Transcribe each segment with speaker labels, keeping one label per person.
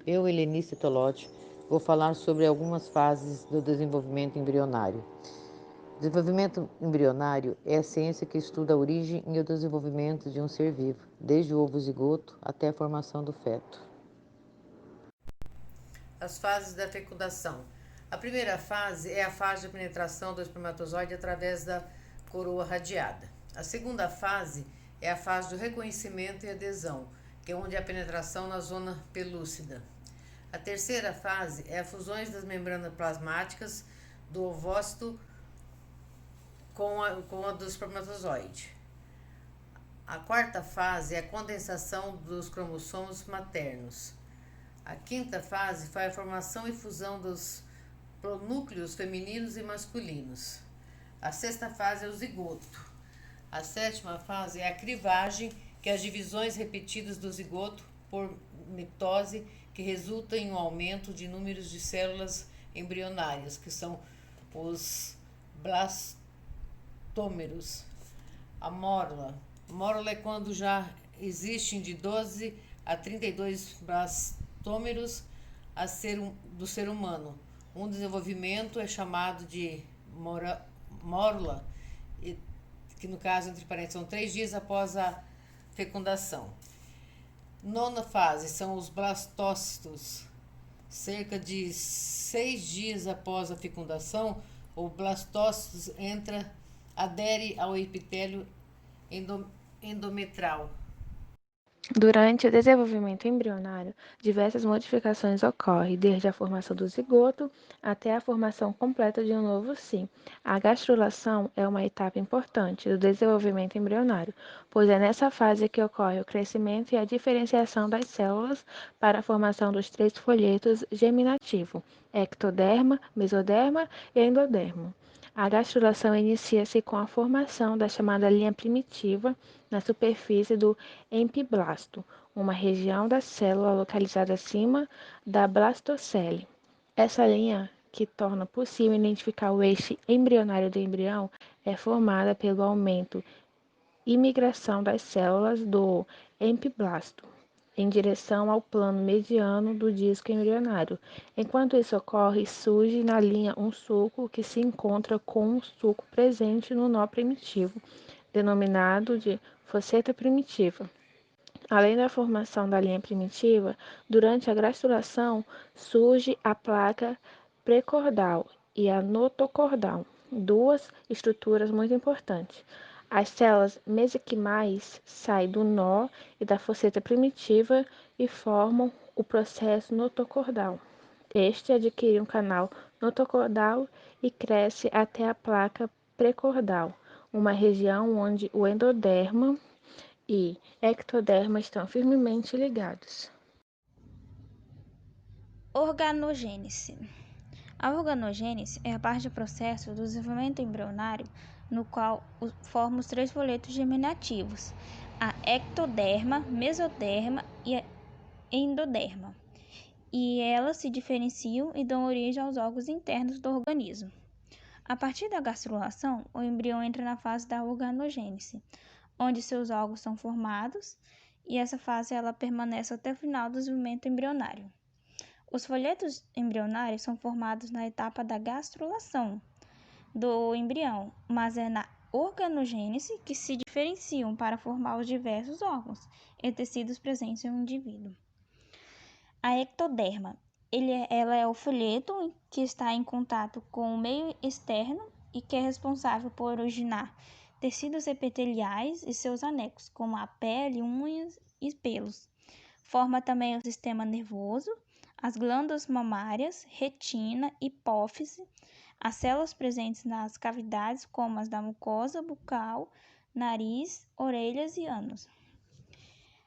Speaker 1: Eu, Helenice Tolotti, vou falar sobre algumas fases do desenvolvimento embrionário. Desenvolvimento embrionário é a ciência que estuda a origem e o desenvolvimento de um ser vivo, desde o ovo zigoto até a formação do feto.
Speaker 2: As fases da fecundação. A primeira fase é a fase de penetração do espermatozoide através da coroa radiada. A segunda fase é a fase do reconhecimento e adesão, que é onde há a penetração na zona pelúcida. A terceira fase é a fusão das membranas plasmáticas do ovócito com a do espermatozoide. A quarta fase é a condensação dos cromossomos maternos. A quinta fase foi a formação e fusão dos pronúcleos femininos e masculinos. A sexta fase é o zigoto. A sétima fase é a crivagem, que é as divisões repetidas do zigoto por mitose, que resulta em um aumento de números de células embrionárias, que são os blastômeros. A mórula. Mórula é quando já existem de 12 a 32 blastômeros do ser humano. Um desenvolvimento é chamado de mórula, que no caso, entre parênteses, são 3 dias após a fecundação. Nona fase são os blastócitos. Cerca de 6 dias após a fecundação, o blastócito adere ao epitélio endometrial.
Speaker 3: Durante o desenvolvimento embrionário, diversas modificações ocorrem, desde a formação do zigoto até a formação completa de um novo cio. A gastrulação é uma etapa importante do desenvolvimento embrionário, pois é nessa fase que ocorre o crescimento e a diferenciação das células para a formação dos 3 folhetos germinativos: ectoderma, mesoderma e endoderma. A gastrulação inicia-se com a formação da chamada linha primitiva na superfície do empiblasto, uma região da célula localizada acima da blastocele. Essa linha, que torna possível identificar o eixo embrionário do embrião, é formada pelo aumento e migração das células do empiblasto em direção ao plano mediano do disco embrionário. Enquanto isso ocorre, surge na linha um sulco que se encontra com um sulco presente no nó primitivo, denominado de fosseta primitiva. Além da formação da linha primitiva, durante a gastrulação surge a placa pré-cordal e a notocordal, duas estruturas muito importantes. As células mesenquimais saem do nó e da fosseta primitiva e formam o processo notocordal. Este adquire um canal notocordal e cresce até a placa pré-cordal, uma região onde o endoderma e ectoderma estão firmemente ligados.
Speaker 4: Organogênese. A organogênese é a parte do processo do desenvolvimento embrionário no qual forma os 3 folhetos germinativos, a ectoderma, mesoderma e a endoderma, e elas se diferenciam e dão origem aos órgãos internos do organismo. A partir da gastrulação, o embrião entra na fase da organogênese, onde seus órgãos são formados, e essa fase ela permanece até o final do desenvolvimento embrionário. Os folhetos embrionários são formados na etapa da gastrulação do embrião, mas é na organogênese que se diferenciam para formar os diversos órgãos e tecidos presentes em um indivíduo. A ectoderma, ela é o folheto que está em contato com o meio externo e que é responsável por originar tecidos epiteliais e seus anexos, como a pele, unhas e pelos. Forma também o sistema nervoso, as glândulas mamárias, retina, hipófise, as células presentes nas cavidades, como as da mucosa bucal, nariz, orelhas e ânus.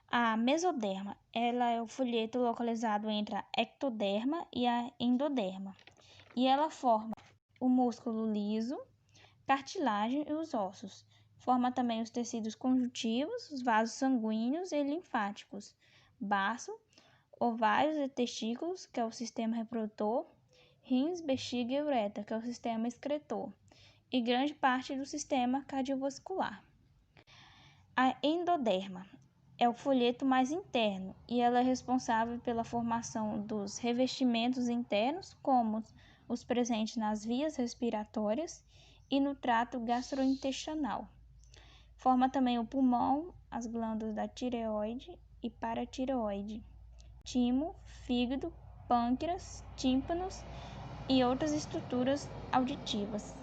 Speaker 4: A mesoderma, ela é o folheto localizado entre a ectoderma e a endoderma, e ela forma o músculo liso, cartilagem e os ossos. Forma também os tecidos conjuntivos, os vasos sanguíneos e linfáticos, baço, ovários e testículos, que é o sistema reprodutor, rins, bexiga e uretra, que é o sistema excretor, e grande parte do sistema cardiovascular. A endoderma, é o folheto mais interno e ela é responsável pela formação dos revestimentos internos, como os presentes nas vias respiratórias e no trato gastrointestinal. Forma também o pulmão, as glândulas da tireoide e paratireoide, timo, fígado, pâncreas, tímpanos e outras estruturas auditivas.